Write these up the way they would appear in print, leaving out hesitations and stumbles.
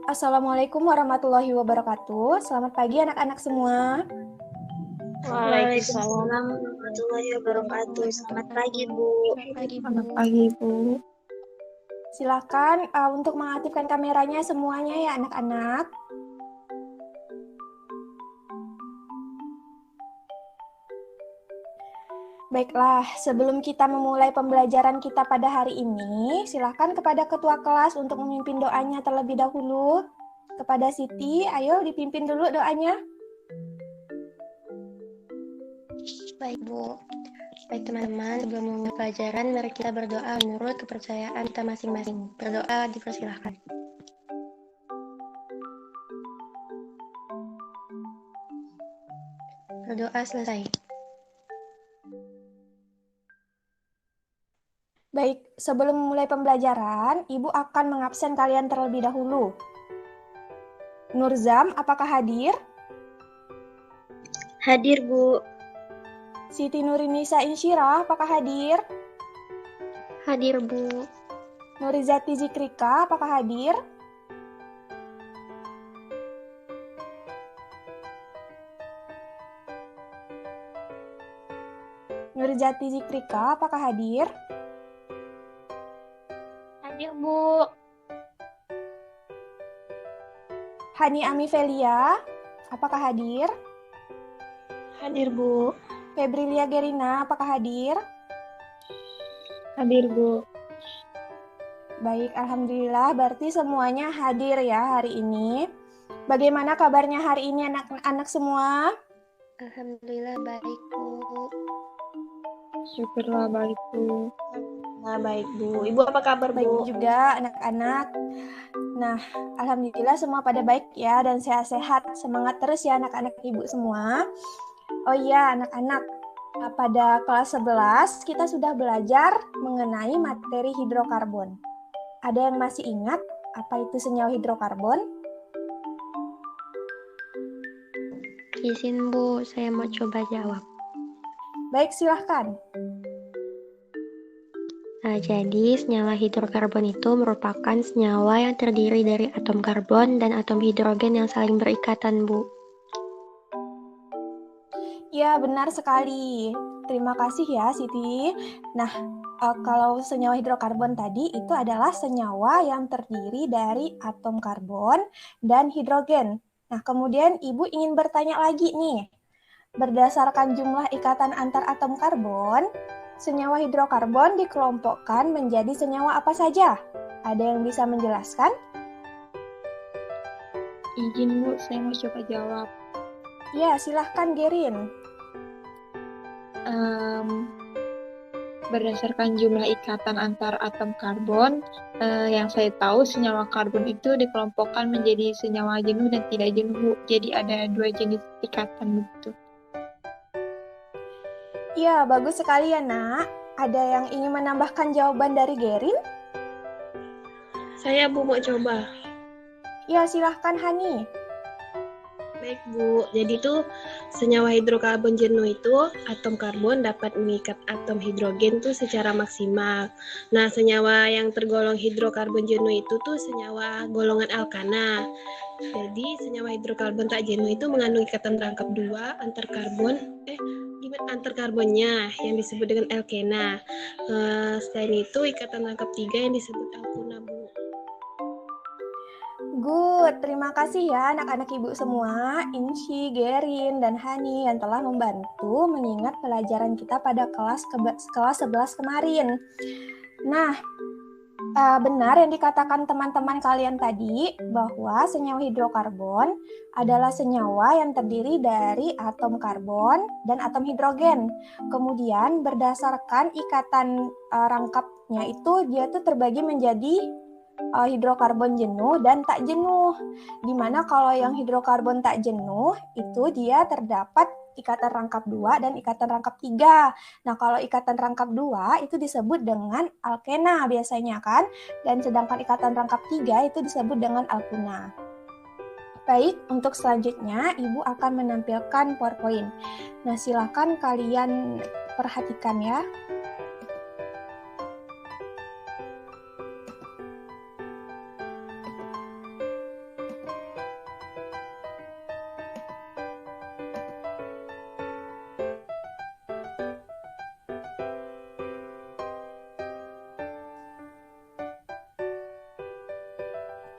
Assalamualaikum warahmatullahi wabarakatuh. Selamat pagi anak-anak semua. Waalaikumsalam warahmatullahi wabarakatuh. Selamat pagi, Bu. Selamat pagi, Bu. Silakan untuk mengaktifkan kameranya semuanya ya anak-anak. Baiklah, sebelum kita memulai pembelajaran kita pada hari ini, silakan kepada ketua kelas untuk memimpin doanya terlebih dahulu. Kepada Siti, ayo dipimpin dulu doanya. Baik, Bu. Baik, teman-teman. Sebelum memulai pelajaran, mari kita berdoa menurut kepercayaan kita masing-masing. Berdoa dipersilahkan. Berdoa selesai. Baik, sebelum memulai pembelajaran, Ibu akan mengabsen kalian terlebih dahulu. Nurzam, apakah hadir? Hadir, Bu. Siti Nurinisa Insyirah, apakah hadir? Hadir, Bu. Nurizati Zikrika, apakah hadir? Nurizati Zikrika, apakah hadir? Hadir, Bu. Hani Amifelia, apakah hadir? Hadir, Bu. Febrilia Gerina, apakah hadir? Hadir, Bu. Baik, alhamdulillah berarti semuanya hadir ya hari ini. Bagaimana kabarnya hari ini anak-anak semua? Alhamdulillah baik, Bu. Syukurlah baik, Bu. Nah, baik, Bu. Ibu apa kabar, Bu? Baik juga anak-anak. Nah, alhamdulillah semua pada baik ya dan sehat-sehat. Semangat terus ya anak-anak ibu semua. Oh iya anak-anak, pada kelas 11 kita sudah belajar mengenai materi hidrokarbon. Ada yang masih ingat apa itu senyawa hidrokarbon? Izin, Bu. Saya mau coba jawab. Baik, silahkan. Nah, jadi senyawa hidrokarbon itu merupakan senyawa yang terdiri dari atom karbon dan atom hidrogen yang saling berikatan, Bu. Ya, benar sekali. Terima kasih ya, Siti. Nah, kalau senyawa hidrokarbon tadi itu adalah senyawa yang terdiri dari atom karbon dan hidrogen. Nah, kemudian Ibu ingin bertanya lagi nih. Berdasarkan jumlah ikatan antar atom karbon, senyawa hidrokarbon dikelompokkan menjadi senyawa apa saja? Ada yang bisa menjelaskan? Izin, Bu, saya mau coba jawab. Ya, silahkan Gerin. Berdasarkan jumlah ikatan antar atom karbon, yang saya tahu senyawa karbon itu dikelompokkan menjadi senyawa jenuh dan tidak jenuh, Bu. Jadi ada 2 jenis ikatan begitu. Ya, bagus sekali ya, Nak. Ada yang ingin menambahkan jawaban dari Gerin? Saya, Bu, mau coba. Ya, silahkan Hani. Baik, Bu. Jadi tuh senyawa hidrokarbon jenuh itu atom karbon dapat mengikat atom hidrogen tuh secara maksimal. Nah, senyawa yang tergolong hidrokarbon jenuh itu tuh senyawa golongan alkana. Jadi senyawa hidrokarbon tak jenuh itu mengandung ikatan rangkap dua antar karbonnya yang disebut dengan alkena. Selain itu ikatan rangkap tiga yang disebut alkuna, Bu. Good, terima kasih ya anak-anak ibu semua, Insyi, Gerin, dan Hani yang telah membantu mengingat pelajaran kita pada kelas 11 kemarin. Nah, benar yang dikatakan teman-teman kalian tadi bahwa senyawa hidrokarbon adalah senyawa yang terdiri dari atom karbon dan atom hidrogen. Kemudian berdasarkan ikatan rangkapnya itu dia tuh terbagi menjadi hidrokarbon jenuh dan tak jenuh. Dimana kalau yang hidrokarbon tak jenuh itu dia terdapat ikatan rangkap 2 dan ikatan rangkap 3. Nah, kalau ikatan rangkap 2 itu disebut dengan alkena biasanya kan, dan sedangkan ikatan rangkap 3 itu disebut dengan alkuna. Baik, untuk selanjutnya Ibu akan menampilkan PowerPoint. Nah, silakan kalian perhatikan ya.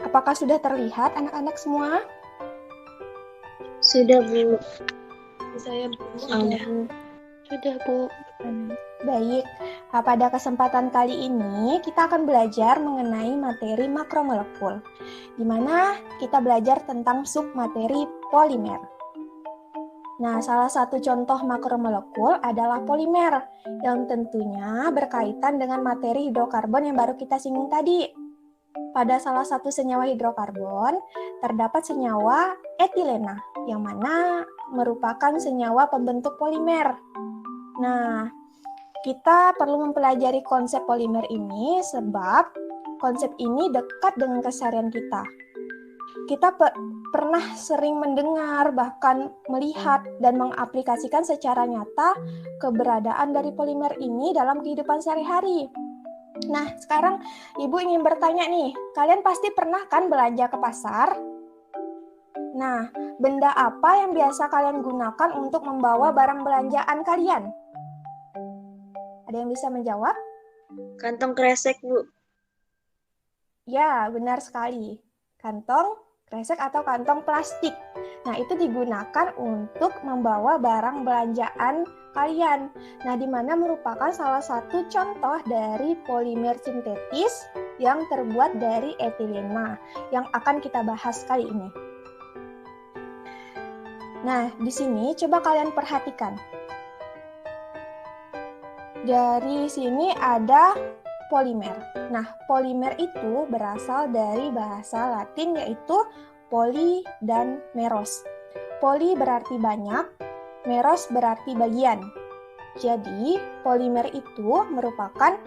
Apakah sudah terlihat anak-anak semua? Sudah, Bu. Saya Sudah, Bu. Sudah, Bu. Baik, pada kesempatan kali ini kita akan belajar mengenai materi makromolekul, di mana kita belajar tentang submateri polimer. Nah, salah satu contoh makromolekul adalah polimer, yang tentunya berkaitan dengan materi hidrokarbon yang baru kita singgung tadi. Pada salah satu senyawa hidrokarbon, terdapat senyawa etilena, yang mana merupakan senyawa pembentuk polimer. Nah, kita perlu mempelajari konsep polimer ini sebab konsep ini dekat dengan keseharian kita. Kita pernah sering mendengar, bahkan melihat dan mengaplikasikan secara nyata keberadaan dari polimer ini dalam kehidupan sehari-hari. Nah, sekarang Ibu ingin bertanya nih, kalian pasti pernah kan belanja ke pasar? Nah, benda apa yang biasa kalian gunakan untuk membawa barang belanjaan kalian? Ada yang bisa menjawab? Kantong kresek, Bu. Ya, benar sekali. Kantong kresek atau kantong plastik. Nah, itu digunakan untuk membawa barang belanjaan kalian. Nah, di mana merupakan salah satu contoh dari polimer sintetis yang terbuat dari etilena yang akan kita bahas kali ini. Nah, di sini coba kalian perhatikan. Dari sini ada polimer. Nah, polimer itu berasal dari bahasa Latin yaitu poli dan meros. Poli berarti banyak, meros berarti bagian. Jadi, polimer itu merupakan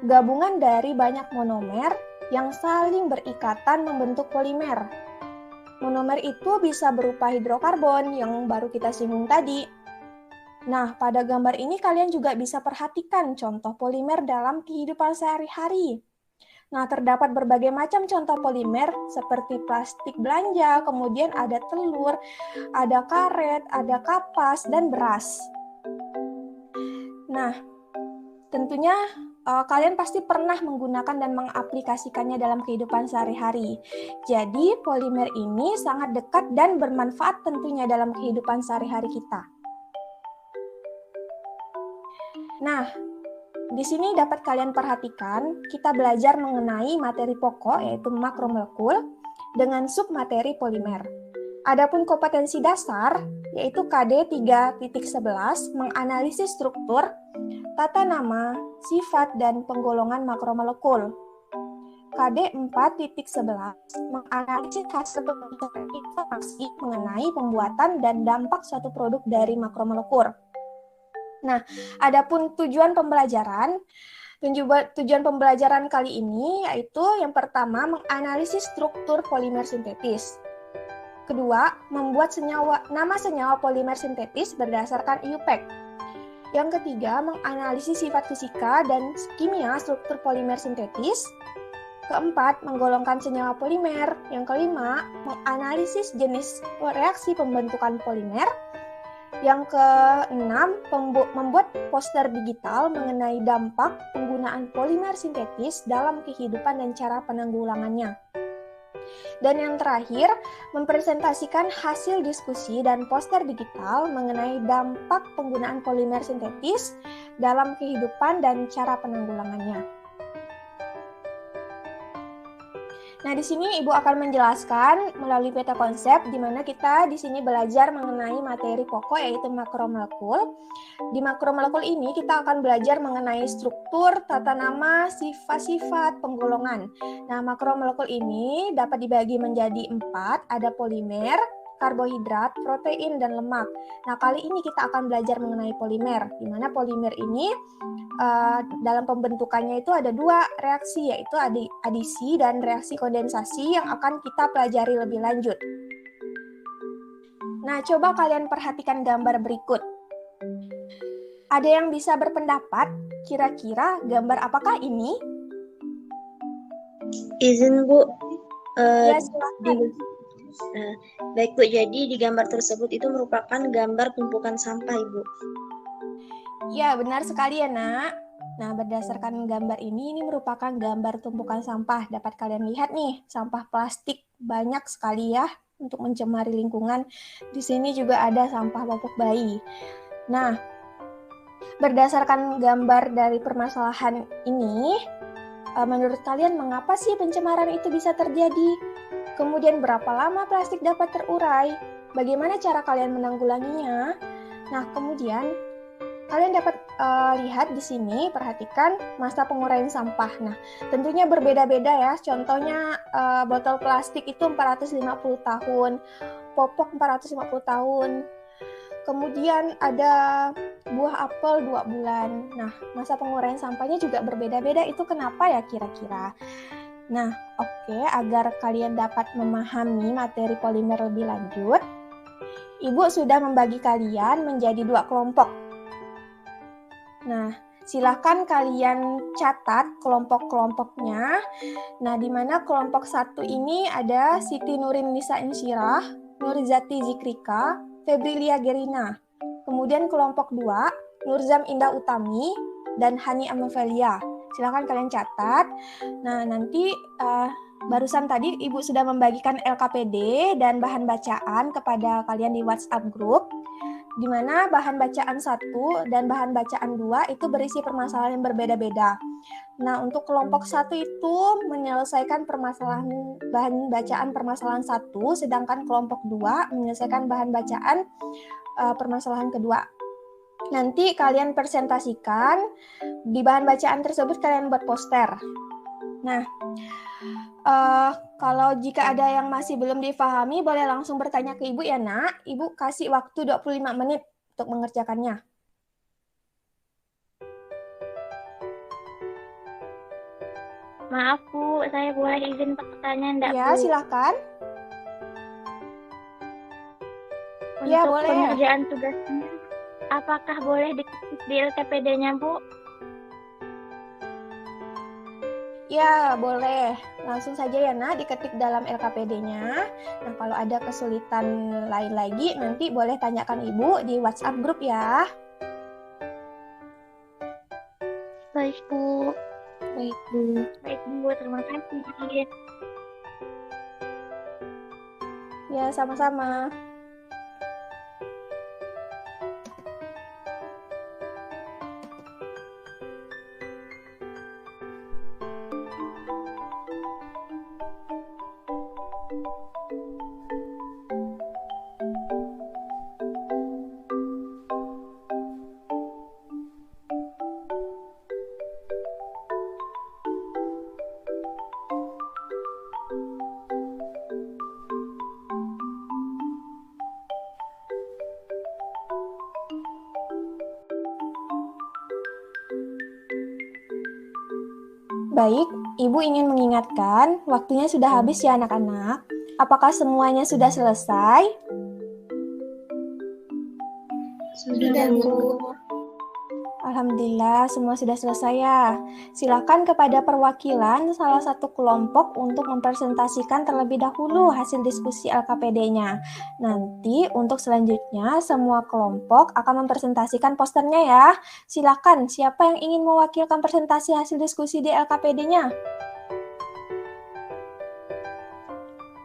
gabungan dari banyak monomer yang saling berikatan membentuk polimer. Monomer itu bisa berupa hidrokarbon yang baru kita singgung tadi. Nah, pada gambar ini kalian juga bisa perhatikan contoh polimer dalam kehidupan sehari-hari. Nah, terdapat berbagai macam contoh polimer seperti plastik belanja, kemudian ada telur, ada karet, ada kapas, dan beras. Nah, tentunya kalian pasti pernah menggunakan dan mengaplikasikannya dalam kehidupan sehari-hari. Jadi, polimer ini sangat dekat dan bermanfaat tentunya dalam kehidupan sehari-hari kita. Nah, di sini dapat kalian perhatikan, kita belajar mengenai materi pokok yaitu makromolekul dengan submateri polimer. Adapun kompetensi dasar yaitu KD 3.11 menganalisis struktur, tata nama, sifat, dan penggolongan makromolekul. KD 4.11 menganalisis hasil pembentukan informasi mengenai pembuatan dan dampak suatu produk dari makromolekul. Nah, adapun tujuan pembelajaran kali ini yaitu yang pertama menganalisis struktur polimer sintetis. Kedua, membuat nama senyawa polimer sintetis berdasarkan IUPAC. Yang ketiga, menganalisis sifat fisika dan kimia struktur polimer sintetis. Keempat, menggolongkan senyawa polimer. Yang kelima, menganalisis jenis reaksi pembentukan polimer. Yang keenam, membuat poster digital mengenai dampak penggunaan polimer sintetis dalam kehidupan dan cara penanggulangannya. Dan yang terakhir, mempresentasikan hasil diskusi dan poster digital mengenai dampak penggunaan polimer sintetis dalam kehidupan dan cara penanggulangannya. Nah, di sini Ibu akan menjelaskan melalui peta konsep di mana kita di sini belajar mengenai materi pokok yaitu makromolekul. Di makromolekul ini kita akan belajar mengenai struktur, tata nama, sifat-sifat, penggolongan. Nah, makromolekul ini dapat dibagi menjadi 4, ada polimer, karbohidrat, protein, dan lemak. Nah, kali ini kita akan belajar mengenai polimer, di mana polimer ini dalam pembentukannya itu ada 2 reaksi, yaitu adisi dan reaksi kondensasi yang akan kita pelajari lebih lanjut. Nah, coba kalian perhatikan gambar berikut. Ada yang bisa berpendapat, kira-kira gambar apakah ini? Izin, Bu. Ya, silakan. Baik, Bu. Jadi di gambar tersebut itu merupakan gambar tumpukan sampah, Ibu. Ya, benar sekali ya, Nak. Nah, berdasarkan gambar ini merupakan gambar tumpukan sampah. Dapat kalian lihat nih, sampah plastik banyak sekali ya untuk mencemari lingkungan. Di sini juga ada sampah popok bayi. Nah, berdasarkan gambar dari permasalahan ini, menurut kalian mengapa sih pencemaran itu bisa terjadi? Kemudian berapa lama plastik dapat terurai? Bagaimana cara kalian menanggulanginya? Nah, kemudian kalian dapat lihat di sini, perhatikan masa penguraian sampah. Nah, tentunya berbeda-beda ya. Contohnya botol plastik itu 450 tahun, popok 450 tahun. Kemudian ada buah apel 2 bulan. Nah, masa penguraian sampahnya juga berbeda-beda. Itu kenapa ya kira-kira? Nah, oke, agar kalian dapat memahami materi polimer lebih lanjut, Ibu sudah membagi kalian menjadi 2 kelompok. Nah, silakan kalian catat kelompok-kelompoknya. Nah, di mana kelompok 1 ini ada Siti Nurin Nisa Insyirah, Nurizati Zikrika, Febrilia Gerina. Kemudian kelompok 2, Nurzam Indah Utami, dan Hani Amavelia. Silakan kalian catat. Nah, nanti barusan tadi Ibu sudah membagikan LKPD dan bahan bacaan kepada kalian di WhatsApp group, di mana bahan bacaan 1 dan bahan bacaan 2 itu berisi permasalahan yang berbeda-beda. Nah, untuk kelompok 1 itu menyelesaikan bahan bacaan permasalahan 1, sedangkan kelompok 2 menyelesaikan bahan bacaan permasalahan kedua. Nanti kalian presentasikan, di bahan bacaan tersebut kalian buat poster. Nah, kalau jika ada yang masih belum difahami, boleh langsung bertanya ke Ibu ya, Nak. Ibu kasih waktu 25 menit untuk mengerjakannya. Maaf Bu, saya boleh izin bertanya enggak Ya, Bu? silakan. Untuk Ya, boleh. pengerjaan tugasnya, apakah boleh diketik di LKPD-nya Bu? Ya, boleh. Langsung saja ya, Nak, diketik dalam LKPD-nya. Nah, kalau ada kesulitan lain lagi, nanti boleh tanyakan Ibu di WhatsApp group ya. Baik Bu. Baik, Bu. Baik Bu, terima kasih. Ya, sama-sama. Baik, Ibu ingin mengingatkan, waktunya sudah habis ya anak-anak. Apakah semuanya sudah selesai? Sudah, Bu. Alhamdulillah, semua sudah selesai ya. Silakan kepada perwakilan salah satu kelompok untuk mempresentasikan terlebih dahulu hasil diskusi LKPD-nya. Nanti untuk selanjutnya semua kelompok akan mempresentasikan posternya ya. Silakan, siapa yang ingin mewakilkan presentasi hasil diskusi di LKPD-nya?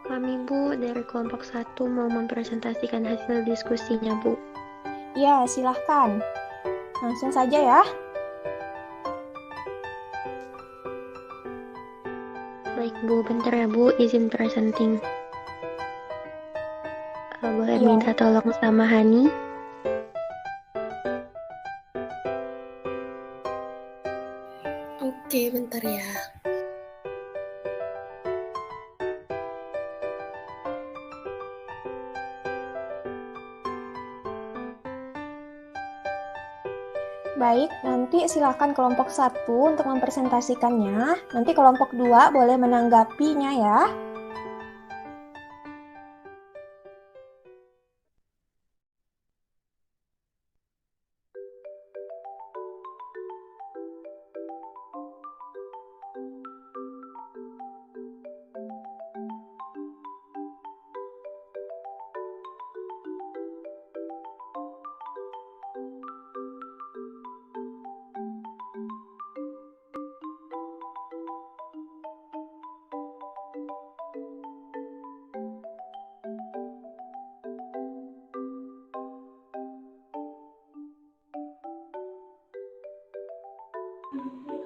Kami Bu dari kelompok 1 mau mempresentasikan hasil diskusinya Bu. Ya, silahkan. Langsung saja ya. Baik Bu, bentar ya Bu, izin presenting. Boleh Iya. minta tolong sama Hani? Oke, bentar ya. Baik, nanti silakan kelompok 1 untuk mempresentasikannya. Nanti kelompok 2 boleh menanggapinya ya.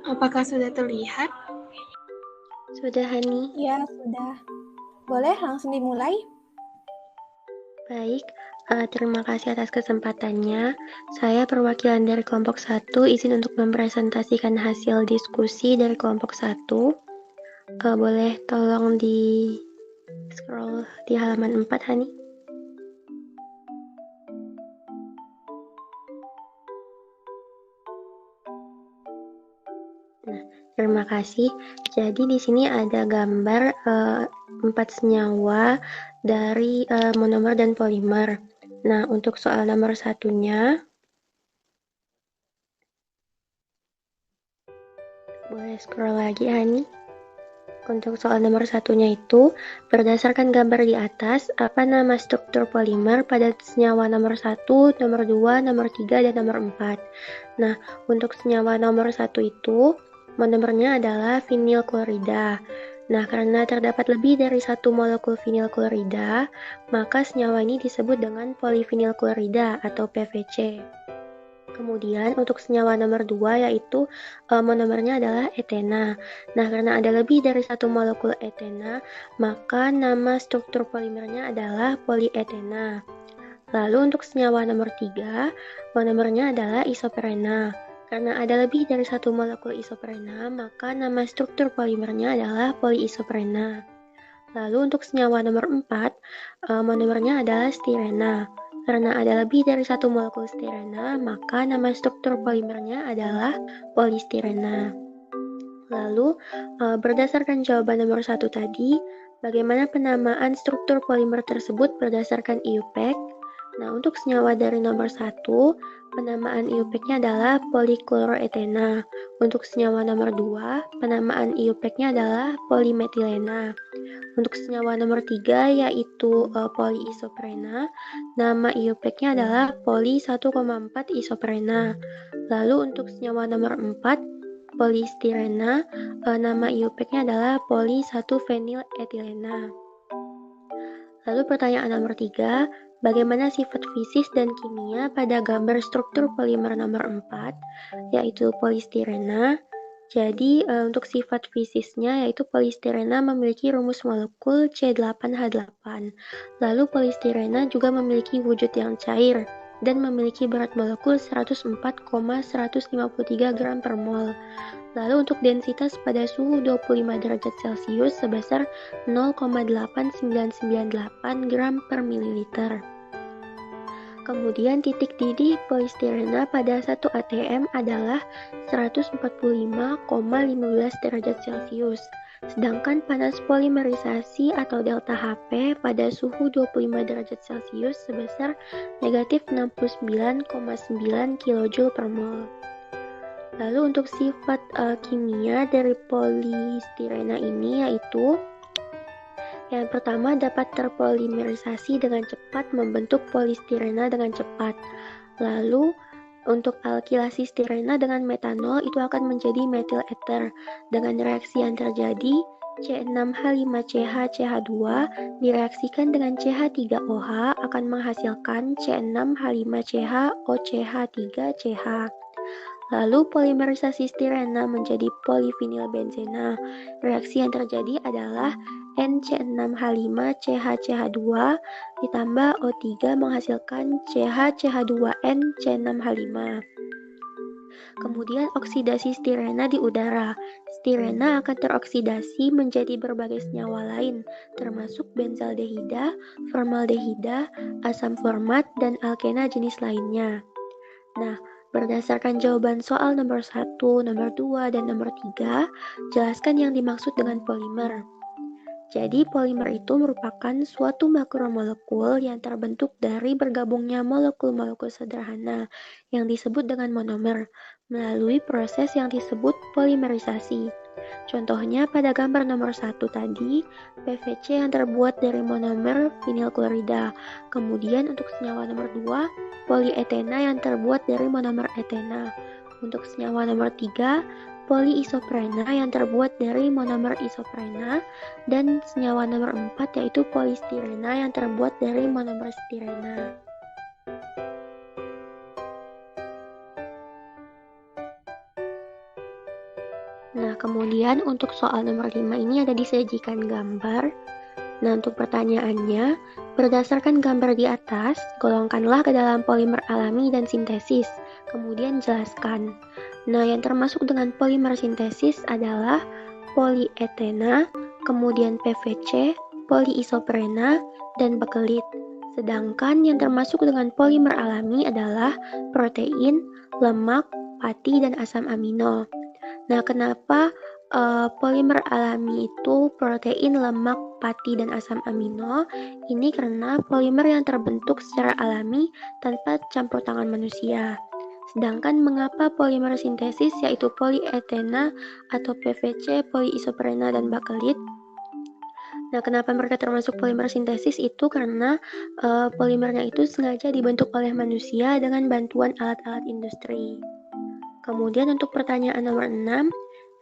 Apakah sudah terlihat? Sudah, Hani? Ya, sudah. Boleh langsung dimulai? Baik, terima kasih atas kesempatannya. Saya perwakilan dari kelompok 1, izin untuk mempresentasikan hasil diskusi dari kelompok 1. Boleh tolong di scroll di halaman 4, Hani? Nah, terima kasih. Jadi di sini ada gambar 4 senyawa dari monomer dan polimer. Nah, untuk soal nomor satunya, boleh scroll lagi, Hani. Untuk soal nomor satunya itu, berdasarkan gambar di atas, apa nama struktur polimer pada senyawa nomor 1, nomor 2, nomor 3, dan nomor 4. Nah, untuk senyawa nomor 1 itu, monomernya adalah vinil klorida. Nah, karena terdapat lebih dari 1 molekul vinil klorida, maka senyawa ini disebut dengan polivinil klorida atau PVC. Kemudian untuk senyawa nomor 2 yaitu monomernya adalah etena. Nah, karena ada lebih dari 1 molekul etena, maka nama struktur polimernya adalah polietena. Lalu untuk senyawa nomor 3, monomernya adalah isoprena. Karena ada lebih dari 1 molekul isoprena, maka nama struktur polimernya adalah poliisoprena. Lalu untuk senyawa nomor 4, monomernya adalah stirena. Karena ada lebih dari 1 molekul stirena, maka nama struktur polimernya adalah polistirena. Lalu, berdasarkan jawaban nomor 1 tadi, bagaimana penamaan struktur polimer tersebut berdasarkan IUPAC? Nah, untuk senyawa dari nomor 1, penamaan IUPAC-nya adalah polikloroetena. Untuk senyawa nomor 2, penamaan IUPAC-nya adalah polimetilena. Untuk senyawa nomor 3 yaitu poliisoprena, nama IUPAC-nya adalah poli 1,4 isoprena. Lalu untuk senyawa nomor 4, polistirena, nama IUPAC-nya adalah poli 1 feniletilena. Lalu pertanyaan nomor 3, bagaimana sifat fisis dan kimia pada gambar struktur polimer nomor 4, yaitu polistirena? Jadi untuk sifat fisisnya yaitu polistirena memiliki rumus molekul C8H8. Lalu polistirena juga memiliki wujud yang cair dan memiliki berat molekul 104,153 gram per mol. Lalu untuk densitas pada suhu 25 derajat Celcius sebesar 0,8998 gram per mililiter. Kemudian titik didih polistirena pada 1 atm adalah 145,15 derajat Celcius. Sedangkan panas polimerisasi atau delta Hp pada suhu 25 derajat Celcius sebesar negatif 69,9 kJ per mol. Lalu untuk sifat kimia dari polistirena ini yaitu yang pertama dapat terpolimerisasi dengan cepat membentuk polistirena dengan cepat. Lalu untuk alkilasi stirena dengan metanol itu akan menjadi metil ether. Dengan reaksi yang terjadi C6H5CH2 direaksikan dengan CH3OH akan menghasilkan C6H5CH OCH3CH. Lalu polimerisasi stirena menjadi polivinilbenzena. Reaksi yang terjadi adalah NC6H5CHCH2 ditambah O3 menghasilkan CHCH2N C6H5. Kemudian oksidasi stirena di udara. Stirena akan teroksidasi menjadi berbagai senyawa lain, termasuk benzaldehida, formaldehida, asam format, dan alkena jenis lainnya. Nah, berdasarkan jawaban soal nomor 1, nomor 2, dan nomor 3, jelaskan yang dimaksud dengan polimer. Jadi, polimer itu merupakan suatu makromolekul yang terbentuk dari bergabungnya molekul-molekul sederhana yang disebut dengan monomer melalui proses yang disebut polimerisasi. Contohnya pada gambar nomor 1 tadi, PVC yang terbuat dari monomer vinil klorida. Kemudian untuk senyawa nomor 2, polietena yang terbuat dari monomer etena. Untuk senyawa nomor 3, poliisoprena yang terbuat dari monomer isoprena, dan senyawa nomor 4 yaitu polistirena yang terbuat dari monomer stirena. Nah, kemudian untuk soal nomor 5 ini ada disajikan gambar. Nah, untuk pertanyaannya, berdasarkan gambar di atas, golongkanlah ke dalam polimer alami dan sintesis. Kemudian jelaskan. Nah, yang termasuk dengan polimer sintesis adalah polietena, kemudian PVC, poliisoprena, dan bakelit. Sedangkan yang termasuk dengan polimer alami adalah protein, lemak, pati, dan asam amino. Nah, kenapa polimer alami itu protein, lemak, pati, dan asam amino? Ini karena polimer yang terbentuk secara alami tanpa campur tangan manusia. Sedangkan mengapa polimer sintesis yaitu polietena atau PVC, poliisoprena, dan bakelit? Nah, kenapa mereka termasuk polimer sintesis itu karena polimernya itu sengaja dibentuk oleh manusia dengan bantuan alat-alat industri. Kemudian untuk pertanyaan nomor 6,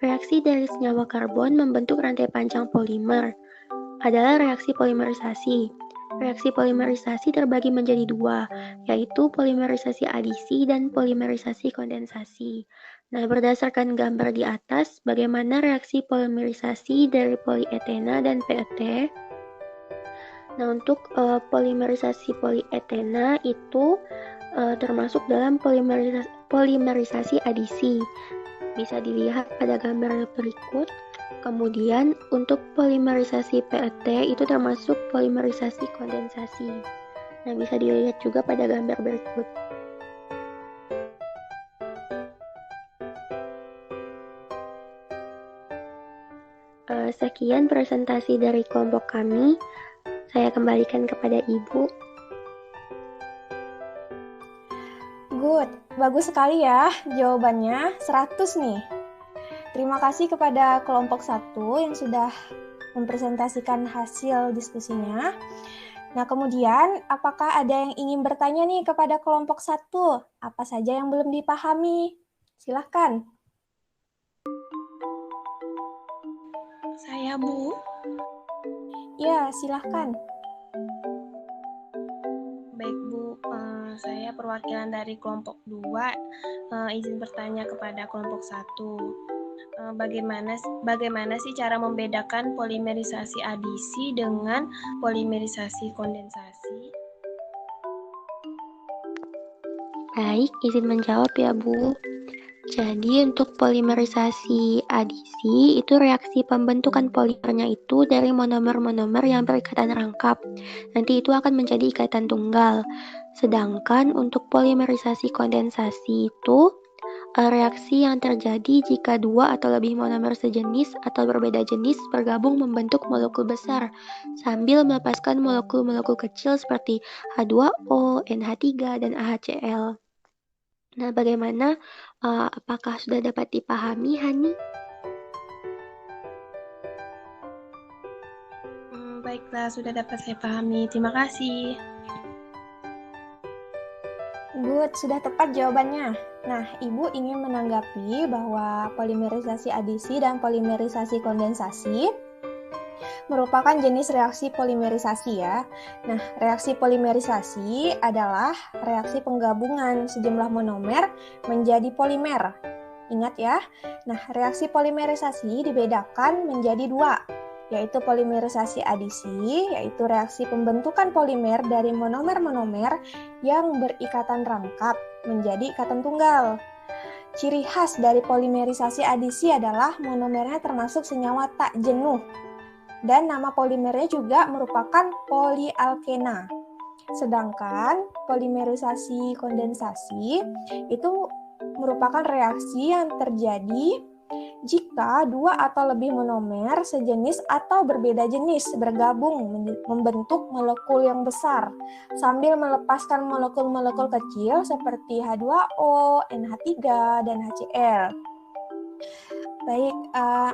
reaksi dari senyawa karbon membentuk rantai panjang polimer adalah reaksi polimerisasi. Reaksi polimerisasi terbagi menjadi dua, yaitu polimerisasi adisi dan polimerisasi kondensasi. Nah, berdasarkan gambar di atas, bagaimana reaksi polimerisasi dari polietena dan PET? Nah, untuk polimerisasi polietena itu termasuk dalam polimerisasi adisi. Bisa dilihat pada gambar berikut. Kemudian untuk polimerisasi PET itu termasuk polimerisasi kondensasi. Nah, bisa dilihat juga pada gambar berikut. Sekian presentasi dari kelompok kami. Saya kembalikan kepada Ibu. Good, bagus sekali ya jawabannya, 100 nih. Terima kasih kepada kelompok 1 yang sudah mempresentasikan hasil diskusinya. Nah, kemudian apakah ada yang ingin bertanya nih kepada kelompok 1? Apa saja yang belum dipahami? Silahkan. Saya, Bu. Ya, silahkan. Baik, Bu. Saya perwakilan dari kelompok 2. Izin bertanya kepada kelompok 1. Bagaimana sih cara membedakan polimerisasi adisi dengan polimerisasi kondensasi? Baik, izin menjawab ya, Bu. Jadi untuk polimerisasi adisi itu reaksi pembentukan polimernya itu dari monomer-monomer yang berikatan rangkap. Nanti itu akan menjadi ikatan tunggal. Sedangkan untuk polimerisasi kondensasi itu reaksi yang terjadi jika dua atau lebih monomer sejenis atau berbeda jenis bergabung membentuk molekul besar sambil melepaskan molekul-molekul kecil seperti H2O, NH3, dan AHCl. Nah, bagaimana? Apakah sudah dapat dipahami, Hani? Baiklah, sudah dapat saya pahami. Terima kasih. Good, sudah tepat jawabannya. Nah, Ibu ingin menanggapi bahwa polimerisasi adisi dan polimerisasi kondensasi merupakan jenis reaksi polimerisasi ya. Nah, reaksi polimerisasi adalah reaksi penggabungan sejumlah monomer menjadi polimer. Ingat ya. Nah, reaksi polimerisasi dibedakan menjadi dua, yaitu polimerisasi adisi, yaitu reaksi pembentukan polimer dari monomer-monomer yang berikatan rangkap menjadi ikatan tunggal. Ciri khas dari polimerisasi adisi adalah monomernya termasuk senyawa tak jenuh. Dan nama polimernya juga merupakan polialkena. Sedangkan polimerisasi kondensasi itu merupakan reaksi yang terjadi jika dua atau lebih monomer sejenis atau berbeda jenis bergabung membentuk molekul yang besar sambil melepaskan molekul-molekul kecil seperti H2O, NH3, dan HCl. Baik,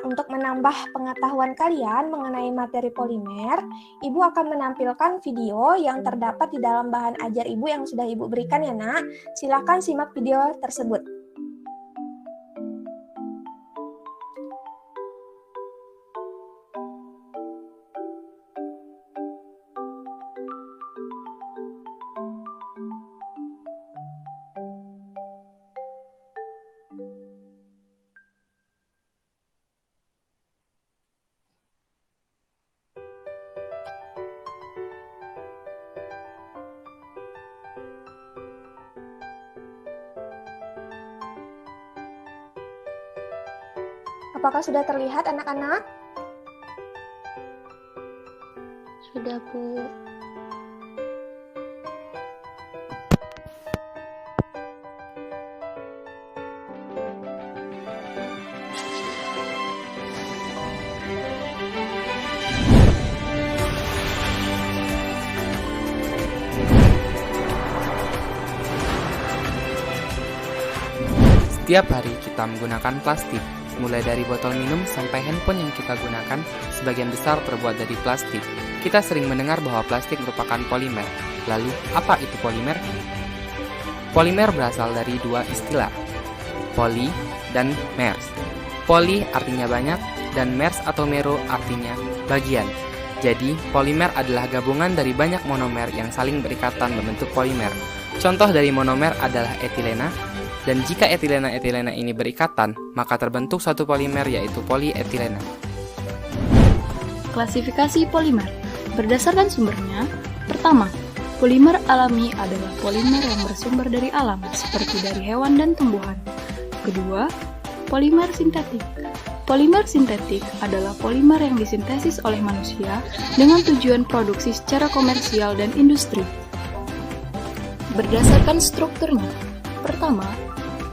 untuk menambah pengetahuan kalian mengenai materi polimer, Ibu akan menampilkan video yang terdapat di dalam bahan ajar Ibu yang sudah Ibu berikan ya, Nak. Silakan simak video tersebut. Apakah sudah terlihat anak-anak? Sudah, Bu. Setiap hari kita menggunakan plastik, mulai dari botol minum sampai handphone yang kita gunakan, sebagian besar terbuat dari plastik. Kita sering mendengar bahwa plastik merupakan polimer. Lalu, apa itu polimer? Polimer berasal dari dua istilah, poly dan mers. Poly artinya banyak, dan mers atau mero artinya bagian. Jadi, polimer adalah gabungan dari banyak monomer yang saling berikatan membentuk polimer. Contoh dari monomer adalah etilena, dan jika etilena-etilena ini berikatan, maka terbentuk suatu polimer yaitu polietilena. Klasifikasi polimer. Berdasarkan sumbernya, pertama, polimer alami adalah polimer yang bersumber dari alam, seperti dari hewan dan tumbuhan. Kedua, polimer sintetik. Polimer sintetik adalah polimer yang disintesis oleh manusia dengan tujuan produksi secara komersial dan industri. Berdasarkan strukturnya, pertama,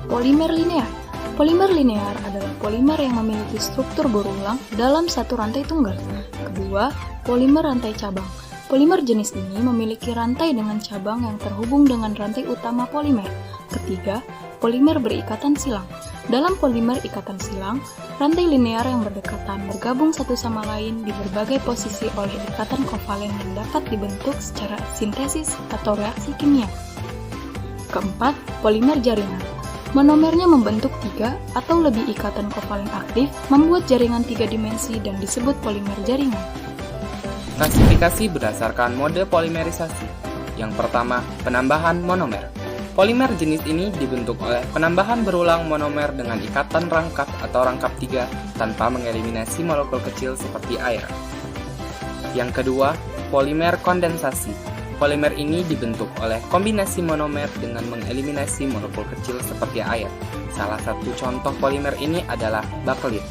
polimer linear. Polimer linear adalah polimer yang memiliki struktur berulang dalam satu rantai tunggal. Kedua, polimer rantai cabang. Polimer jenis ini memiliki rantai dengan cabang yang terhubung dengan rantai utama polimer. Ketiga, polimer berikatan silang. Dalam polimer ikatan silang, rantai linear yang berdekatan bergabung satu sama lain di berbagai posisi oleh ikatan kovalen yang dapat dibentuk secara sintesis atau reaksi kimia. Keempat, polimer jaringan. Monomernya membentuk 3 atau lebih ikatan kovalen aktif, membuat jaringan 3 dimensi dan disebut polimer jaringan. Klasifikasi berdasarkan mode polimerisasi. Yang pertama, penambahan monomer. Polimer jenis ini dibentuk oleh penambahan berulang monomer dengan ikatan rangkap atau rangkap 3 tanpa mengeliminasi molekul kecil seperti air. Yang kedua, polimer kondensasi. Polimer ini dibentuk oleh kombinasi monomer dengan mengeliminasi molekul kecil seperti air. Salah satu contoh polimer ini adalah bakelit.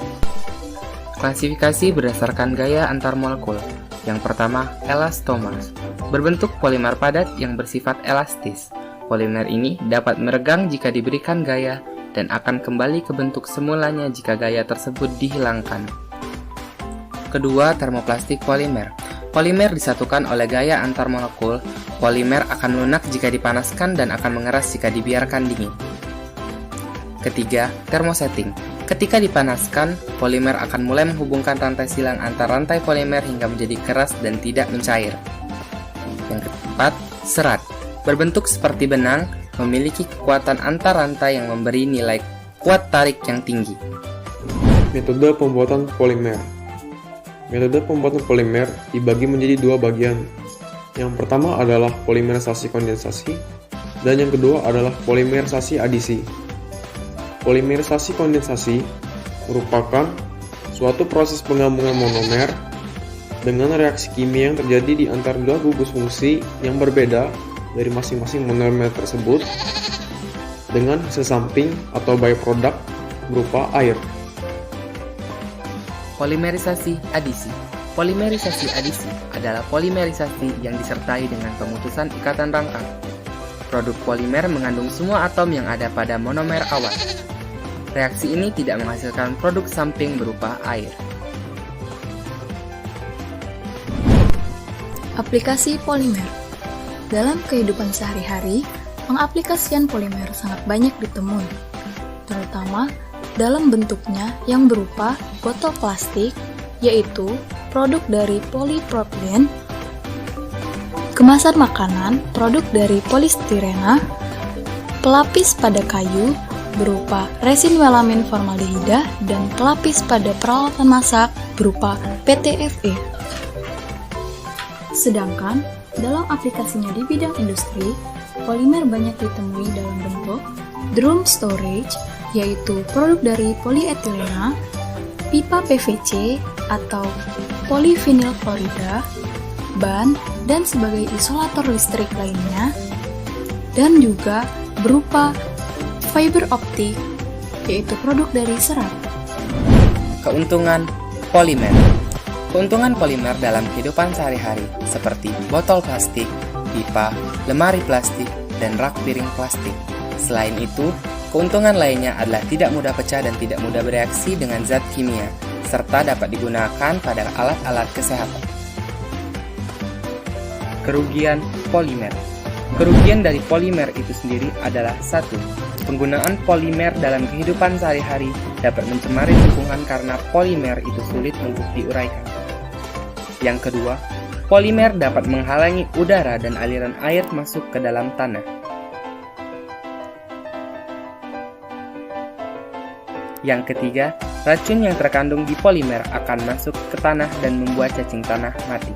Klasifikasi berdasarkan gaya antar molekul. Yang pertama, elastomers. Berbentuk polimer padat yang bersifat elastis. Polimer ini dapat meregang jika diberikan gaya dan akan kembali ke bentuk semulanya jika gaya tersebut dihilangkan. Kedua, termoplastik polimer. Polimer disatukan oleh gaya antar molekul. Polimer akan lunak jika dipanaskan dan akan mengeras jika dibiarkan dingin. Ketiga, termosetting. Ketika dipanaskan, polimer akan mulai menghubungkan rantai silang antar rantai polimer hingga menjadi keras dan tidak mencair. Yang keempat, serat. Berbentuk seperti benang, memiliki kekuatan antar rantai yang memberi nilai kuat tarik yang tinggi. Metode pembuatan polimer. Metode pembuatan polimer dibagi menjadi dua bagian. Yang pertama adalah polimerisasi kondensasi, dan yang kedua adalah polimerisasi adisi. Polimerisasi kondensasi merupakan suatu proses penggabungan monomer dengan reaksi kimia yang terjadi di antara dua gugus fungsi yang berbeda dari masing-masing monomer tersebut dengan hasil samping atau byproduct berupa air. Polimerisasi adisi. Polimerisasi adisi adalah polimerisasi yang disertai dengan pemutusan ikatan rangkap. Produk polimer mengandung semua atom yang ada pada monomer awal. Reaksi ini tidak menghasilkan produk samping berupa air. Aplikasi polimer. Dalam kehidupan sehari-hari, pengaplikasian polimer sangat banyak ditemui, terutama dalam bentuknya yang berupa botol plastik, yaitu produk dari polipropilene, kemasan makanan, produk dari polistirena, pelapis pada kayu berupa resin melamin formaldehida, dan pelapis pada peralatan masak berupa PTFE. Sedangkan dalam aplikasinya di bidang industri, polimer banyak ditemui dalam bentuk drum storage, yaitu produk dari polietilena, pipa PVC atau polivinyl klorida, ban, dan sebagai isolator listrik lainnya, dan juga berupa fiber optik, yaitu produk dari serat. Keuntungan polimer. Keuntungan polimer dalam kehidupan sehari-hari seperti botol plastik, pipa, lemari plastik, dan rak piring plastik. Selain itu, keuntungan lainnya adalah tidak mudah pecah dan tidak mudah bereaksi dengan zat kimia, serta dapat digunakan pada alat-alat kesehatan. Kerugian polimer. Kerugian dari polimer itu sendiri adalah 1. Penggunaan polimer dalam kehidupan sehari-hari dapat mencemari lingkungan karena polimer itu sulit untuk diuraikan. Yang kedua, polimer dapat menghalangi udara dan aliran air masuk ke dalam tanah. Yang ketiga, racun yang terkandung di polimer akan masuk ke tanah dan membuat cacing tanah mati.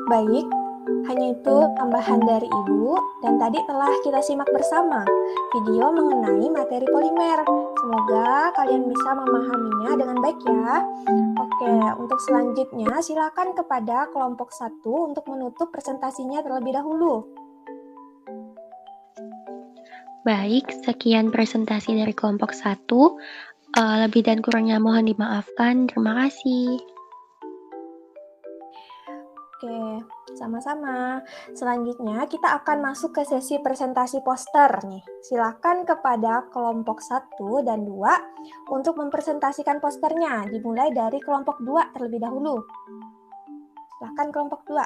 Baik, hanya itu tambahan dari Ibu, dan tadi telah kita simak bersama video mengenai materi polimer. Semoga kalian bisa memahaminya dengan baik ya. Oke, untuk selanjutnya silakan kepada kelompok 1 untuk menutup presentasinya terlebih dahulu. Baik, sekian presentasi dari kelompok 1. Lebih dan kurangnya mohon dimaafkan. Terima kasih. Oke, sama-sama. Selanjutnya kita akan masuk ke sesi presentasi poster nih. Silakan kepada kelompok 1 dan 2 untuk mempresentasikan posternya. Dimulai dari kelompok 2 terlebih dahulu. Silakan kelompok 2.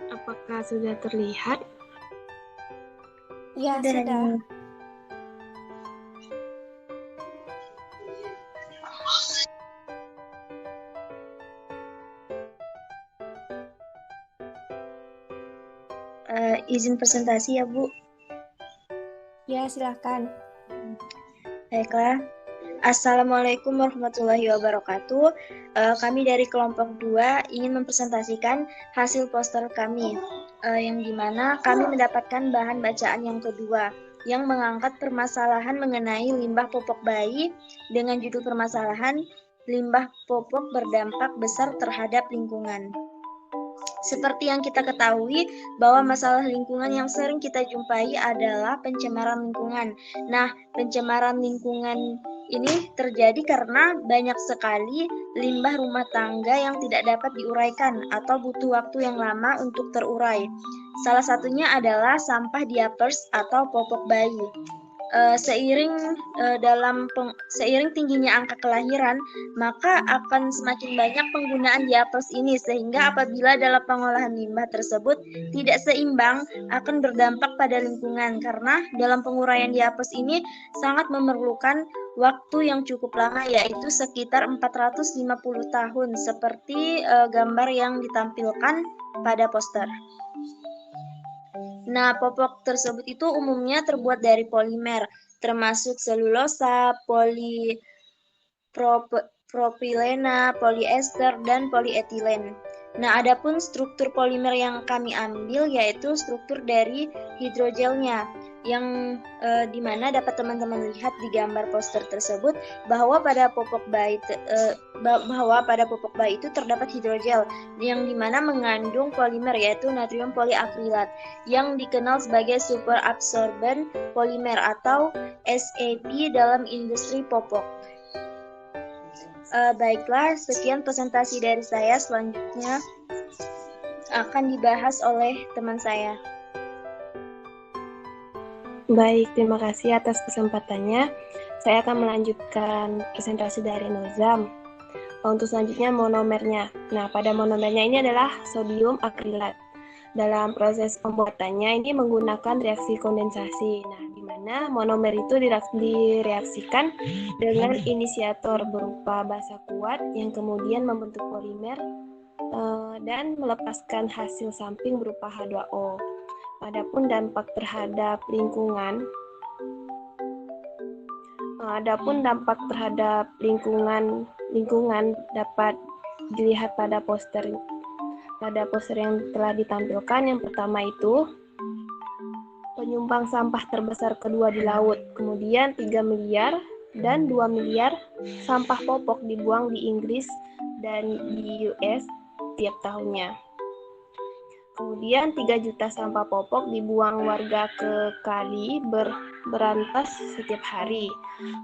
Apakah sudah terlihat? Ya, sudah. Izin presentasi ya, Bu. Ya, silakan. Baiklah. Assalamualaikum warahmatullahi wabarakatuh. Kami dari kelompok 2 ingin mempresentasikan hasil poster kami, yang dimana kami mendapatkan bahan bacaan yang kedua, yang mengangkat permasalahan mengenai limbah popok bayi dengan judul permasalahan limbah popok berdampak besar terhadap lingkungan. Seperti yang kita ketahui bahwa masalah lingkungan yang sering kita jumpai adalah pencemaran lingkungan. Nah, pencemaran lingkungan ini terjadi karena banyak sekali limbah rumah tangga yang tidak dapat diuraikan atau butuh waktu yang lama untuk terurai. Salah satunya adalah sampah diapers atau popok bayi. Seiring tingginya angka kelahiran, maka akan semakin banyak penggunaan diapers ini, sehingga apabila dalam pengolahan limbah tersebut tidak seimbang akan berdampak pada lingkungan, karena dalam penguraian diapers ini sangat memerlukan waktu yang cukup lama, yaitu sekitar 450 tahun, seperti gambar yang ditampilkan pada poster. Nah, popok tersebut itu umumnya terbuat dari polimer, termasuk selulosa, propilena, poliester, dan polietilen. Nah, adapun struktur polimer yang kami ambil yaitu struktur dari hidrogelnya, yang dimana dapat teman-teman lihat di gambar poster tersebut bahwa pada popok bayi itu terdapat hidrogel yang dimana mengandung polimer yaitu natrium poliakrilat yang dikenal sebagai superabsorbent polymer atau SAP dalam industri popok. Baiklah, sekian presentasi dari saya. Selanjutnya akan dibahas oleh teman saya. Baik, terima kasih atas kesempatannya. Saya akan melanjutkan presentasi dari Nozam. Untuk selanjutnya monomernya. Nah, pada monomernya ini adalah sodium akrilat. Dalam proses pembuatannya ini menggunakan reaksi kondensasi. Nah, di mana mana monomer itu direaksikan dengan inisiator berupa basa kuat yang kemudian membentuk polimer dan melepaskan hasil samping berupa H2O. Adapun dampak terhadap lingkungan dapat dilihat pada poster yang telah ditampilkan. Yang pertama itu penyumbang sampah terbesar kedua di laut, kemudian 3 miliar dan 2 miliar sampah popok dibuang di Inggris dan di US tiap tahunnya. Kemudian 3 juta sampah popok dibuang warga ke kali berantas setiap hari.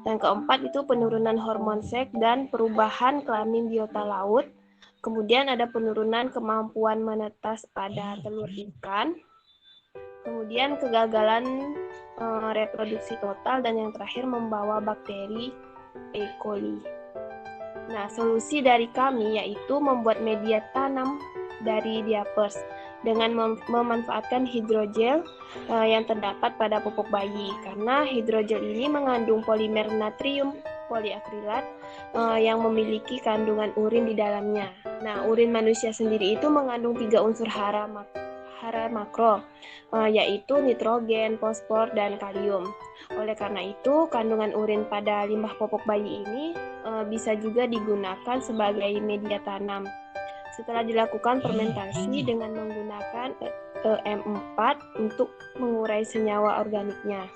Dan keempat itu penurunan hormon seks dan perubahan kelamin biota laut. Kemudian ada penurunan kemampuan menetas pada telur ikan. Kemudian kegagalan reproduksi total, dan yang terakhir membawa bakteri E. coli. Nah, solusi dari kami yaitu membuat media tanam dari diapers dengan memanfaatkan hidrogel yang terdapat pada pupuk bayi, karena hidrogel ini mengandung polimer natrium poliakrilat yang memiliki kandungan urin di dalamnya. Nah, urin manusia sendiri itu mengandung 3 unsur hara makro, yaitu nitrogen, fosfor, dan kalium. Oleh karena itu, kandungan urin pada limbah popok bayi ini bisa juga digunakan sebagai media tanam. Setelah dilakukan fermentasi dengan menggunakan EM4 untuk mengurai senyawa organiknya.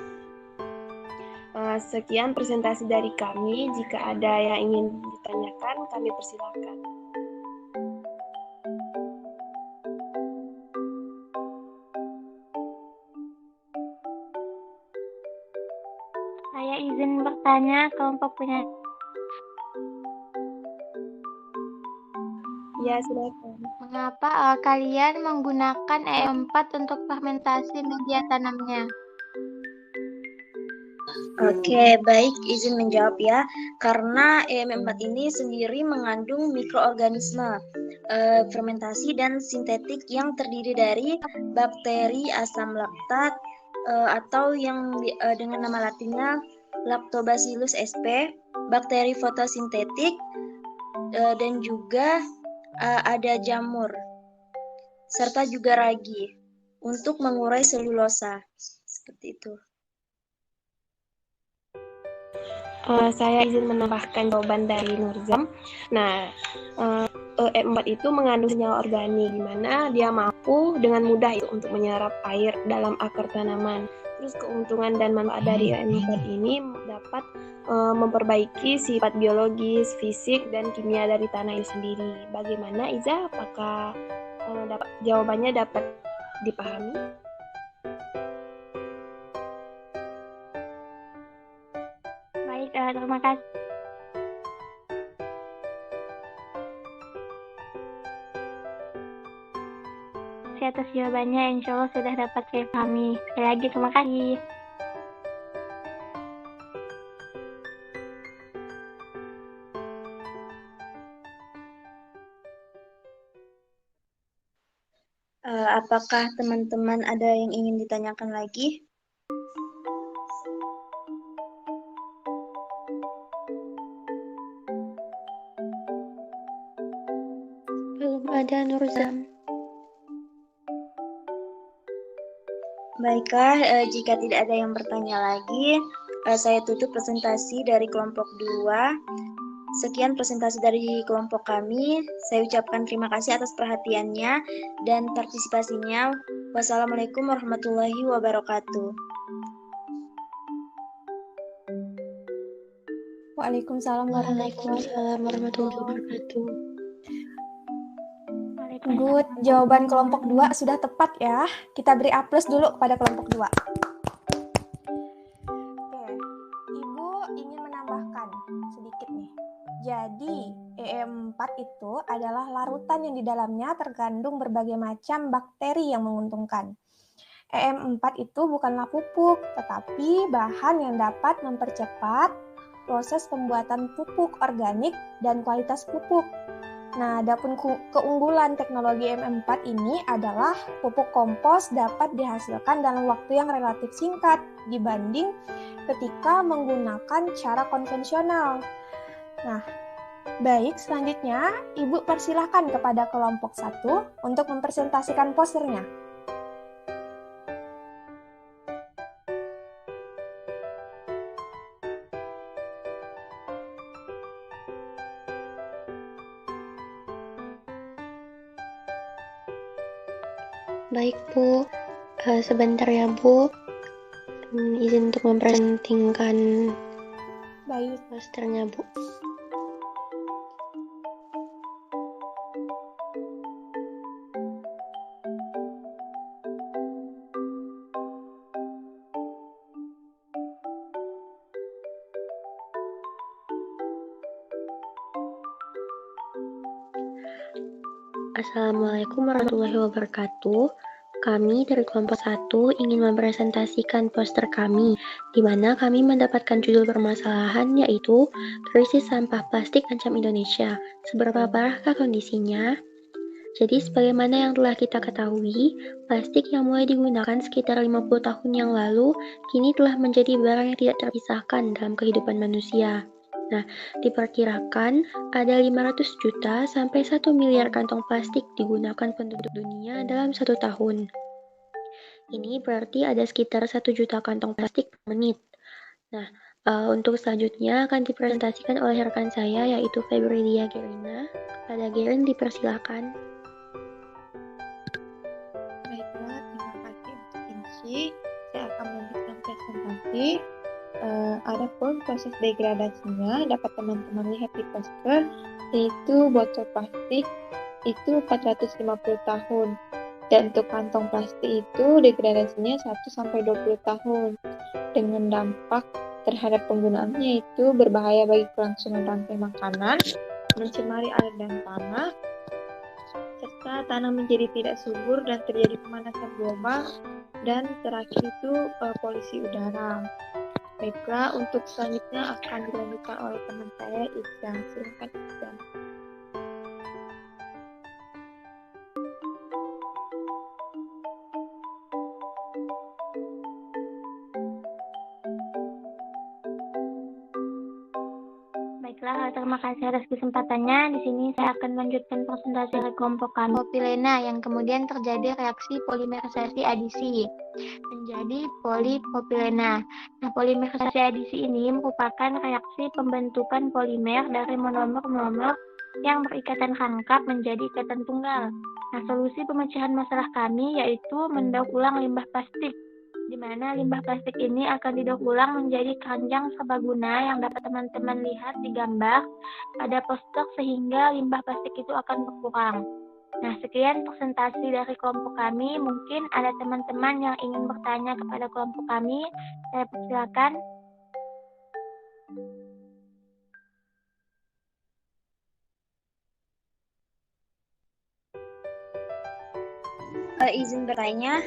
Sekian presentasi dari kami. Jika ada yang ingin ditanyakan, kami persilakan. Saya izin bertanya, kelompok punya. Ya, silakan. Mengapa kalian menggunakan EM4 untuk fermentasi media tanamnya? Oke, baik, izin menjawab ya. Karena EM4 ini sendiri mengandung mikroorganisme fermentasi dan sintetik yang terdiri dari bakteri asam laktat atau yang dengan nama latinnya Lactobacillus sp, bakteri fotosintetik, dan juga ada jamur, serta juga ragi untuk mengurai selulosa. Seperti itu. Saya izin menambahkan jawaban dari Nurzam. Nah, EM4 itu mengandung senyawa organik, di mana dia mampu dengan mudah untuk menyerap air dalam akar tanaman. Terus keuntungan dan manfaat dari EM4 ini dapat memperbaiki sifat biologis, fisik, dan kimia dari tanah itu sendiri. Bagaimana, Iza? Apakah jawabannya dapat dipahami? Baik, terima kasih. Atas jawabannya, insya Allah sudah dapat saya pahami. Sekali lagi terima kasih. Apakah teman-teman ada yang ingin ditanyakan lagi? Belum ada, Nurzam. Baiklah, jika tidak ada yang bertanya lagi, saya tutup presentasi dari kelompok 2. Sekian presentasi dari kelompok kami. Saya ucapkan terima kasih atas perhatiannya dan partisipasinya. Wassalamualaikum warahmatullahi wabarakatuh. Waalaikumsalam warahmatullahi warahmatullahi wabarakatuh. Good, jawaban kelompok 2 sudah tepat ya. Kita beri A+ dulu kepada kelompok 2. Oke, Ibu ingin menambahkan sedikit nih. Jadi, EM4 itu adalah larutan yang di dalamnya terkandung berbagai macam bakteri yang menguntungkan. EM4 itu bukanlah pupuk, tetapi bahan yang dapat mempercepat proses pembuatan pupuk organik dan kualitas pupuk. Nah, adapun keunggulan teknologi MM4 ini adalah pupuk kompos dapat dihasilkan dalam waktu yang relatif singkat dibanding ketika menggunakan cara konvensional. Nah, baik, selanjutnya Ibu persilahkan kepada kelompok 1 untuk mempresentasikan posternya. Baik, Bu. Sebentar ya, Bu. Izin untuk mempresentasikan Baik. posternya, Bu. Assalamualaikum warahmatullahi wabarakatuh. Kami dari kelompok 1 ingin mempresentasikan poster kami, di mana kami mendapatkan judul permasalahan yaitu krisis sampah plastik ancam Indonesia. Seberapa parahkah kondisinya? Jadi sebagaimana yang telah kita ketahui, plastik yang mulai digunakan sekitar 50 tahun yang lalu, kini telah menjadi barang yang tidak terpisahkan dalam kehidupan manusia. Nah, diperkirakan ada 500 juta sampai 1 miliar kantong plastik digunakan penduduk dunia dalam 1 tahun. Ini berarti ada sekitar 1 juta kantong plastik per menit. Nah, untuk selanjutnya akan dipresentasikan oleh rekan saya yaitu Febrilia Gerina. Kepada Gerin dipersilakan. Baiklah, terima kasih untuk Inci. Saya akan melanjutkan presentasi. Adapun proses degradasinya dapat teman-teman lihat di poster, yaitu botol plastik itu 450 tahun. Dan untuk kantong plastik itu degradasinya 1-20 tahun. Dengan dampak terhadap penggunaannya itu berbahaya bagi kelangsungan rantai makanan, mencemari air dan tanah, serta tanah menjadi tidak subur dan terjadi pemanasan global, dan terakhir itu polusi udara. Baiklah, untuk selanjutnya akan dilanjutkan oleh teman saya, Izzan. Silakan, Izzan. Baiklah, terima kasih atas kesempatannya. Di sini saya akan melanjutkan presentasi dari kelompok kami, polipropilena, yang kemudian terjadi reaksi polimerisasi adisi menjadi polipropilena. Nah, polimerisasi adisi ini merupakan reaksi pembentukan polimer dari monomer-monomer yang berikatan rangkap menjadi ikatan tunggal. Nah, solusi pemecahan masalah kami yaitu mendaur ulang limbah plastik, di mana limbah plastik ini akan didaur ulang menjadi keranjang serbaguna yang dapat teman-teman lihat di gambar pada poster, sehingga limbah plastik itu akan berkurang. Nah, sekian presentasi dari kelompok kami. Mungkin ada teman-teman yang ingin bertanya kepada kelompok kami. Saya persilakan. Izin bertanya,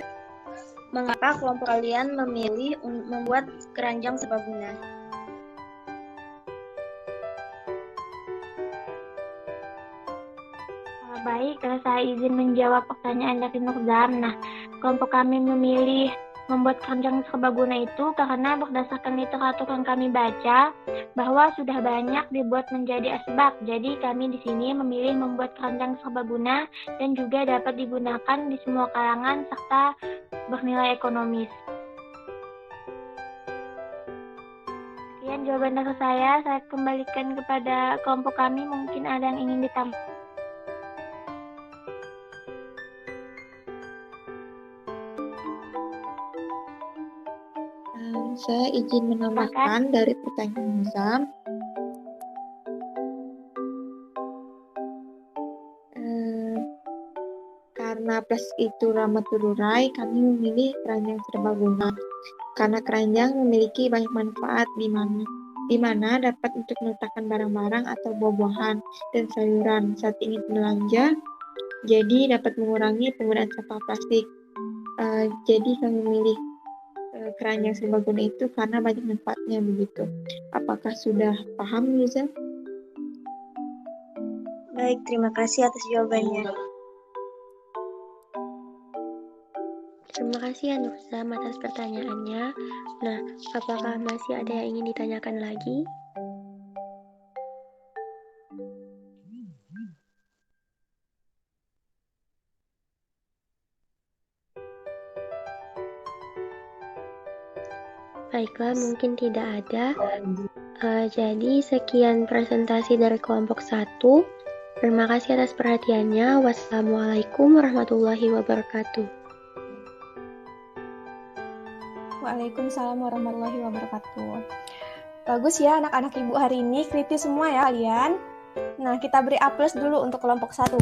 mengapa kelompok kalian memilih membuat keranjang serbaguna? Baik, saya izin menjawab pertanyaan dari Nurzam. Nah, kelompok kami memilih membuat keranjang serbaguna itu karena berdasarkan literatur yang kami baca bahwa sudah banyak dibuat menjadi asbak. Jadi kami di sini memilih membuat keranjang serbaguna dan juga dapat digunakan di semua kalangan serta bernilai ekonomis. Sekian jawaban dari saya kembalikan kepada kelompok kami. Mungkin ada yang ingin ditambah. Saya izin menambahkan dari pertanyaan Nizam. Karena plastik itu ramah terurai, kami memilih keranjang serbaguna. Karena keranjang memiliki banyak manfaat di mana dapat untuk meletakkan barang-barang atau buah-buahan dan sayuran saat ingin belanja, jadi dapat mengurangi penggunaan sampah plastik. Jadi kami memilih keranjang serbaguna itu karena banyak manfaatnya begitu. Apakah sudah paham, Liza? Baik, terima kasih atas jawabannya. Terima kasih ya Nurzam atas pertanyaannya. Nah, apakah masih ada yang ingin ditanyakan lagi? Baiklah, mungkin tidak ada. Jadi sekian presentasi dari kelompok 1. Terima kasih atas perhatiannya. Wassalamualaikum warahmatullahi wabarakatuh. Waalaikumsalam warahmatullahi wabarakatuh. Bagus ya anak-anak ibu hari ini, kritis semua ya kalian. Nah, kita beri A+ dulu untuk kelompok 1.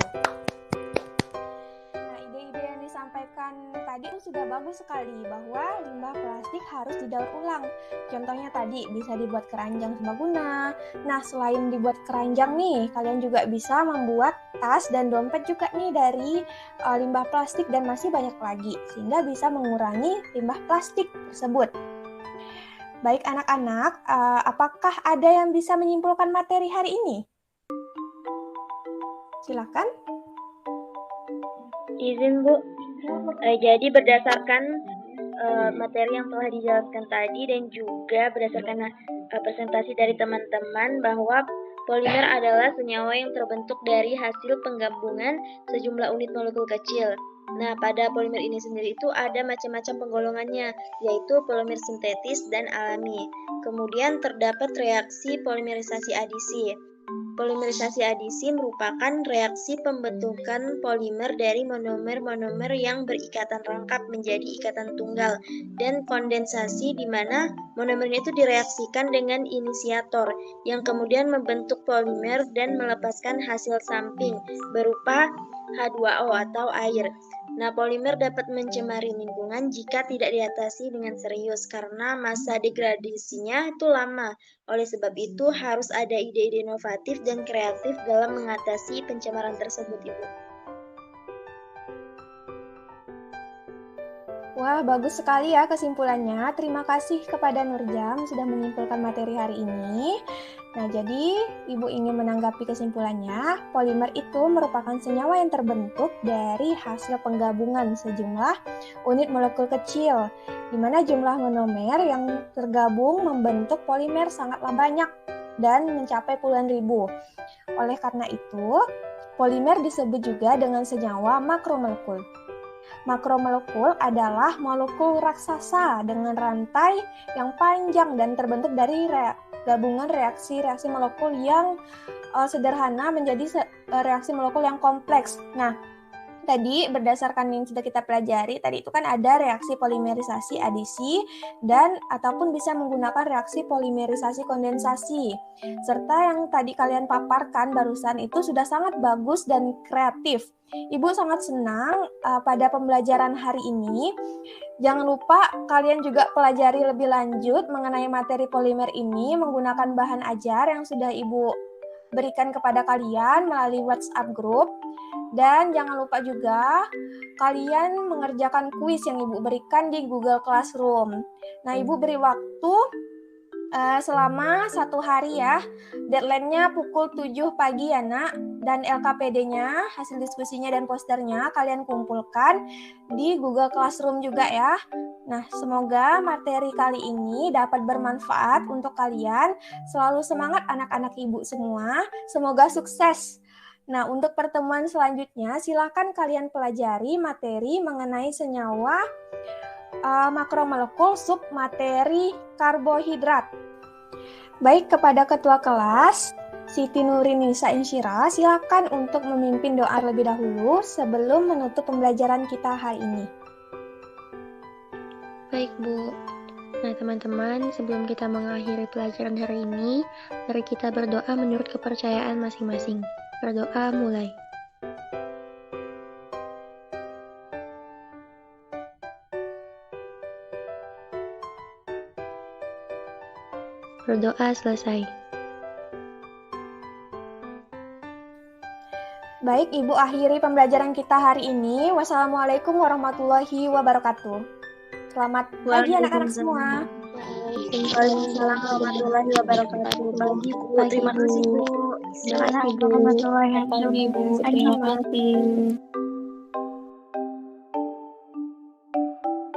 Nah, ide-ide yang disampaikan tadi itu sudah bagus sekali, bahwa limbah plastik harus didaur ulang. Contohnya tadi bisa dibuat keranjang serbaguna. Nah, selain dibuat keranjang nih, kalian juga bisa membuat tas dan dompet juga nih dari limbah plastik dan masih banyak lagi, sehingga bisa mengurangi limbah plastik tersebut. Baik anak-anak, apakah ada yang bisa menyimpulkan materi hari ini? Silakan. Izin Bu. Jadi berdasarkan materi yang telah dijelaskan tadi dan juga berdasarkan presentasi dari teman-teman bahwa polimer adalah senyawa yang terbentuk dari hasil penggabungan sejumlah unit molekul kecil. Nah, pada polimer ini sendiri itu ada macam-macam penggolongannya, yaitu polimer sintetis dan alami. Kemudian terdapat reaksi polimerisasi adisi. Polimerisasi adisi merupakan reaksi pembentukan polimer dari monomer-monomer yang berikatan rangkap menjadi ikatan tunggal, dan kondensasi di mana monomernya itu direaksikan dengan inisiator yang kemudian membentuk polimer dan melepaskan hasil samping berupa H2O atau air. Nah, polimer dapat mencemari lingkungan jika tidak diatasi dengan serius karena masa degradasinya itu lama. Oleh sebab itu, harus ada ide-ide inovatif dan kreatif dalam mengatasi pencemaran tersebut, Ibu. Wah, bagus sekali ya kesimpulannya. Terima kasih kepada Nurjam sudah menyimpulkan materi hari ini. Nah, jadi Ibu ingin menanggapi kesimpulannya, polimer itu merupakan senyawa yang terbentuk dari hasil penggabungan sejumlah unit molekul kecil, di mana jumlah monomer yang tergabung membentuk polimer sangatlah banyak dan mencapai puluhan ribu. Oleh karena itu, polimer disebut juga dengan senyawa makromolekul. Makromolekul adalah molekul raksasa dengan rantai yang panjang dan terbentuk dari gabungan reaksi-reaksi molekul yang sederhana menjadi reaksi molekul yang kompleks. Nah, tadi berdasarkan yang sudah kita pelajari, tadi itu kan ada reaksi polimerisasi adisi dan ataupun bisa menggunakan reaksi polimerisasi kondensasi. Serta yang tadi kalian paparkan barusan itu sudah sangat bagus dan kreatif. Ibu sangat senang pada pembelajaran hari ini. Jangan lupa kalian juga pelajari lebih lanjut mengenai materi polimer ini menggunakan bahan ajar yang sudah Ibu berikan kepada kalian melalui WhatsApp group. Dan jangan lupa juga kalian mengerjakan kuis yang Ibu berikan di Google Classroom. Nah, Ibu beri waktu selama 1 hari ya. Deadline-nya pukul 7 pagi ya nak. Dan LKPD-nya, hasil diskusinya dan posternya kalian kumpulkan di Google Classroom juga ya. Nah, semoga materi kali ini dapat bermanfaat untuk kalian. Selalu semangat anak-anak Ibu semua. Semoga sukses. Nah, untuk pertemuan selanjutnya, silakan kalian pelajari materi mengenai senyawa makromolekul submateri karbohidrat. Baik, kepada ketua kelas, Siti Nurinisa Insyira, silakan untuk memimpin doa terlebih dahulu sebelum menutup pembelajaran kita hari ini. Baik, Bu. Nah, teman-teman, sebelum kita mengakhiri pelajaran hari ini, mari kita berdoa menurut kepercayaan masing-masing. Berdoa mulai. Berdoa selesai. Baik, Ibu akhiri pembelajaran kita hari ini. Wassalamualaikum warahmatullahi wabarakatuh. Selamat pagi anak-anak semua. Waalaikumsalam warahmatullahi wabarakatuh. Pagi, Bu. Terima kasih, Bu. Waalaikumsalam warahmatullahi wabarakatuh. Terima kasih.